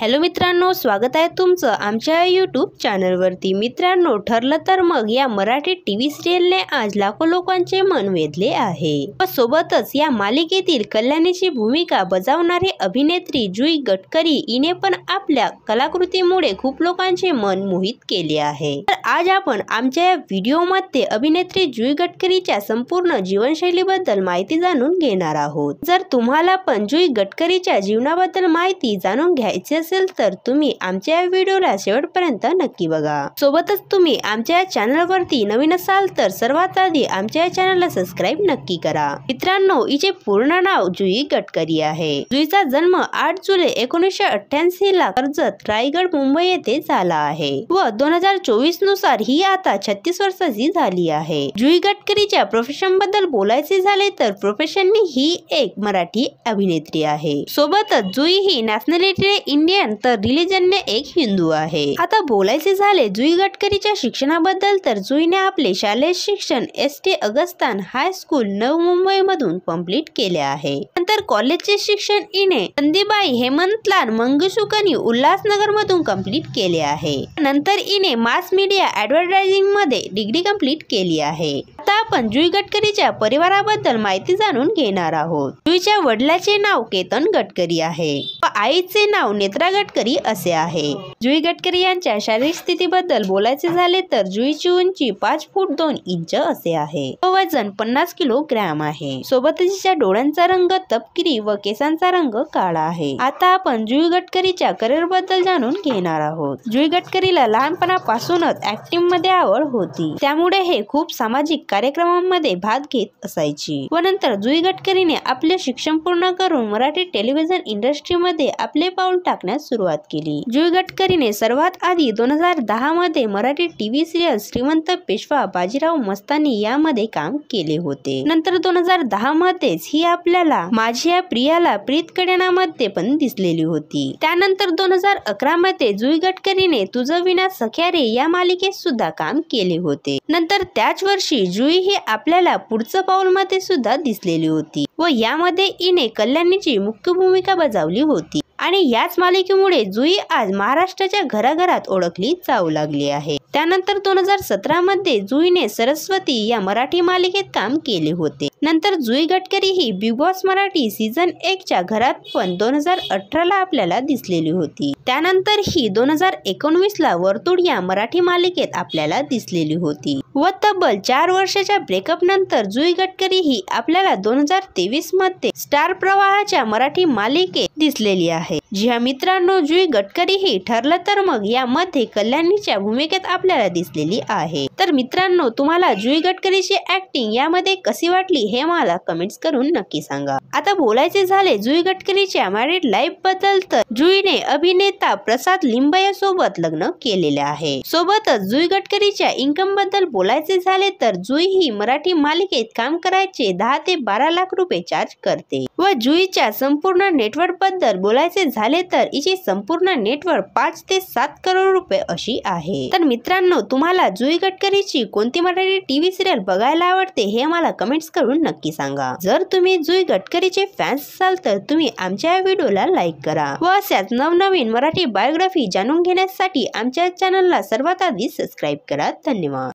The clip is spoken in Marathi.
हॅलो मित्रांनो, स्वागत आहे तुमचं आमच्या यूट्यूब चॅनलवरती। मित्रांनो, ठरलं तर मग या मराठी टीव्ही सिरियलने आज लाखो लोकांचे मन वेधले आहे व सोबतच या मालिकेतील कल्याणीची भूमिका बजावणारी अभिनेत्री जुई गटकरी हिने पण आपल्या कलाकृतीमुळे खूप लोकांचे मन मोहित केले आहे। तर आज आपण आमच्या या व्हिडिओमध्ये अभिनेत्री जुई गटकरीच्या संपूर्ण जीवनशैलीबद्दल माहिती जाणून घेणार आहोत। जर तुम्हाला पण जुई गटकरीच्या जीवनाबद्दल माहिती जाणून घ्यायची असेल तर तुम्ही आमच्या या व्हिडिओला शेवटपर्यंत नक्की बघा। सोबतच तुम्ही आमच्या या चॅनलवरती नवीन असाल तर सर्वात आधी आमच्या या चॅनलला सबस्क्राइब नक्की करा। मित्रांनो, हिचे पूर्ण नाव जुई गटकरी आहे। जुईचा जन्म 8 जुलै 1988 ला कर्जत, रायगड, मुंबई येथे झाला आहे व 2024 नुसार ही आता 36 वर्षाची झाली आहे। जुई गटकरीच्या प्रोफेशन बद्दल बोलायचे झाले तर प्रोफेशननी ही एक मराठी अभिनेत्री आहे। सोबतच जुई ही नॅशनॅलिटीने इंडियन तर रिलीजनने एक हिंदू आहे। आता बोलायचे झाले जुई गटकरीच्या शिक्षणाबद्दल तर जुईने आपले शालेय शिक्षण एस.टी. अगस्तान हायस्कूल नवी मुंबई मधून कंप्लीट केले आहे। नंतर कॉलेजचे शिक्षण हिने संदीबाई हेमंतलाल मंगेशकरनी उल्हासनगर मधून कंप्लीट केले आहे। नंतर हिने मास मीडिया ॲडव्हर्टायझिंग मध्ये डिग्री कंप्लीट केली आहे। आता आपण जुई गटकरीच्या परिवाराबद्दल माहिती जाणून घेणार आहोत। जुईच्या वडिलांचे नाव केतन गटकरी आहे व आईचे नाव नेत्रा गटकरी असे आहे। जुई गटकरी यांच्या शारीरिक स्थितीबद्दल बोलायचे झाले तर जुईची उंची 5 फूट 2 इंच असे आहे व वजन 50 किलोग्रॅम आहे। सोबतच तिच्या डोळ्यांचा रंग तपकिरी व केसांचा रंग काळा आहे। आता आपण जुई गटकरीच्या करिअर बद्दल जाणून घेणार आहोत। जुई गटकरीला लहानपणापासूनच ऍक्टिंग मध्ये आवड होती, त्यामुळे हे खूप सामाजिक कार्यक्रमांमध्ये भाग घेत असायची व नंतर जुई गटकरीने आपले शिक्षण पूर्ण करून मराठी टेलिव्हिजन इंडस्ट्रीमध्ये आपले पाऊल टाकण्यास सुरुवात केली। जुई गटकरीने सर्वात आधी 2010 मध्ये मराठी टीव्ही सिरियल श्रीमंत पेशवा बाजीराव मस्तानी यामध्ये काम केले होते। नंतर 2010 मध्येच ही आपल्याला माझ्या प्रियाला प्रीत कड्यामध्ये पण दिसलेली होती। त्यानंतर 2011 मध्ये जुई गटकरीने तुझं विना सख्या रे या मालिकेत सुद्धा काम केले होते। नंतर त्याच वर्षी जुई ही आपल्याला पुढचं पाऊल मध्ये सुद्धा दिसलेली होती व यामध्ये हिने कल्याणीची मुख्य भूमिका बजावली होती आणि याच मालिकेमुळे जुई आज महाराष्ट्राच्या घराघरात ओळखली जाऊ लागली आहे। त्यानंतर 2017 मध्ये जुईने सरस्वती या मराठी मालिकेत काम केले होते। नंतर जुई गटकरी ही बिग बॉस मराठी सीझन 1 च्या घरात पण 2018 ला आपल्याला दिसलेली होती। त्यानंतर ही 2019 ला वर्तुळ या मराठी मालिकेत आपल्याला दिसलेली होती व तब्बल 4 वर्षाच्या ब्रेकअप नंतर जुई गटकरी ही आपल्याला 2023 मध्ये स्टार प्रवाहाच्या मराठी मालिकेत दिसलेली आहे। जी हा मित्रांनो, जुई गटकरी ही ठरलं तर मग यामध्ये कल्याणीच्या भूमिकेत आपल्याला दिसलेली आहे। तर मित्रांनो, तुम्हाला जुई गटकरीची ऍक्टिंग यामध्ये कशी वाटली हे मला कमेंट्स करून नक्की सांगा। आता बोलायचे झाले जुई गटकरीच्या मॅरिड लाईफ बद्दल तर जुईने अभिनेता प्रसाद लिंबाया सोबत लग्न केलेले आहे। सोबतच जुई गटकरीच्या इन्कम बद्दल बोलायचे झाले तर जुई ही मराठी मालिकेत काम करायचे 10 ते 12 लाख रुपये चार्ज करते व जुईच्या संपूर्ण नेटवर्क बद्दल बोलायचे झाले तर हिची संपूर्ण नेटवर्क 5 ते 7 करोड रुपये अशी आहे। तर मित्रांनो, तुम्हाला जुई गटकरीची कोणती मराठी टीव्ही सिरियल बघायला आवडते हे मला कमेंट्स करून नक्की सांगा। जर तुम्ही जुई गटकरीचे फॅन्स असाल तर तुम्ही आमच्या व्हिडिओला लाईक करा व अशाच नवनवीन मराठी बायोग्राफी जाणून घेण्यासाठी आमच्या चॅनलला सर्वात आधी सबस्क्राइब करा। धन्यवाद।